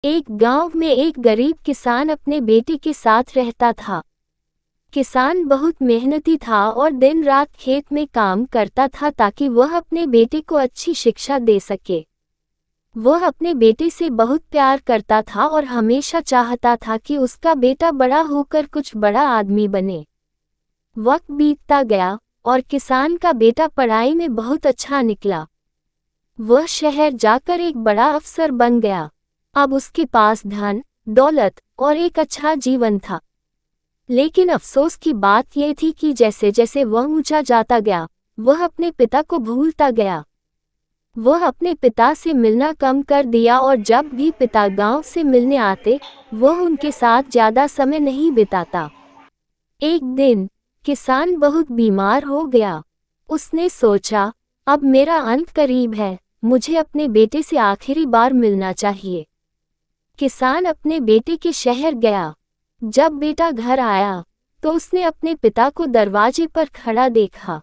एक गांव में एक गरीब किसान अपने बेटे के साथ रहता था। किसान बहुत मेहनती था और दिन रात खेत में काम करता था ताकि वह अपने बेटे को अच्छी शिक्षा दे सके। वह अपने बेटे से बहुत प्यार करता था और हमेशा चाहता था कि उसका बेटा बड़ा होकर कुछ बड़ा आदमी बने। वक्त बीतता गया और किसान का बेटा पढ़ाई में बहुत अच्छा निकला। वह शहर जाकर एक बड़ा अफसर बन गया। अब उसके पास धन, दौलत और एक अच्छा जीवन था। लेकिन अफसोस की बात यह थी कि जैसे जैसे वह ऊंचा जाता गया, वह अपने पिता को भूलता गया। वह अपने पिता से मिलना कम कर दिया और जब भी पिता गांव से मिलने आते, वह उनके साथ ज्यादा समय नहीं बिताता। एक दिन किसान बहुत बीमार हो गया। उसने सोचा, अब मेरा अंत करीब है, मुझे अपने बेटे से आखिरी बार मिलना चाहिए। किसान अपने बेटे के शहर गया। जब बेटा घर आया तो उसने अपने पिता को दरवाजे पर खड़ा देखा।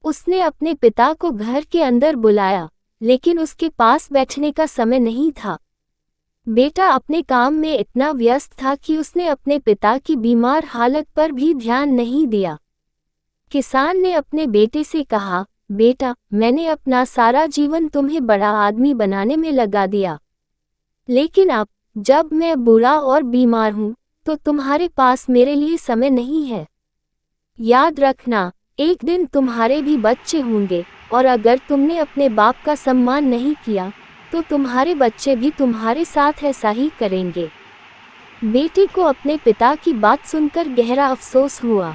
उसने अपने पिता को घर के अंदर बुलाया, लेकिन उसके पास बैठने का समय नहीं था। बेटा अपने काम में इतना व्यस्त था कि उसने अपने पिता की बीमार हालत पर भी ध्यान नहीं दिया। किसान ने अपने बेटे से कहा, बेटा, मैंने अपना सारा जीवन तुम्हें बड़ा आदमी बनाने में लगा दिया, लेकिन अब जब मैं बूढ़ा और बीमार हूँ तो तुम्हारे पास मेरे लिए समय नहीं है। याद रखना, एक दिन तुम्हारे भी बच्चे होंगे और अगर तुमने अपने बाप का सम्मान नहीं किया तो तुम्हारे बच्चे भी तुम्हारे साथ ऐसा ही करेंगे। बेटे को अपने पिता की बात सुनकर गहरा अफसोस हुआ।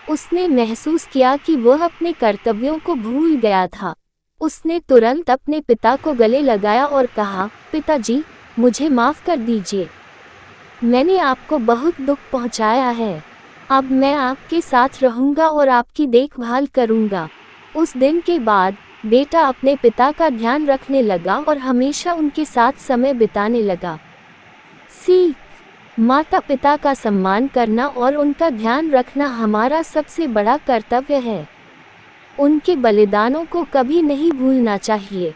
उसने महसूस किया कि वह अपने कर्तव्यों को भूल गया था। उसने तुरंत अपने पिता को गले लगाया और कहा, पिताजी, मुझे माफ़ कर दीजिए। मैंने आपको बहुत दुख पहुंचाया है। अब मैं आपके साथ रहूंगा और आपकी देखभाल करूंगा। उस दिन के बाद बेटा अपने पिता का ध्यान रखने लगा और हमेशा उनके साथ समय बिताने लगा। सीख: माता पिता का सम्मान करना और उनका ध्यान रखना हमारा सबसे बड़ा कर्तव्य है। उनके बलिदानों को कभी नहीं भूलना चाहिए।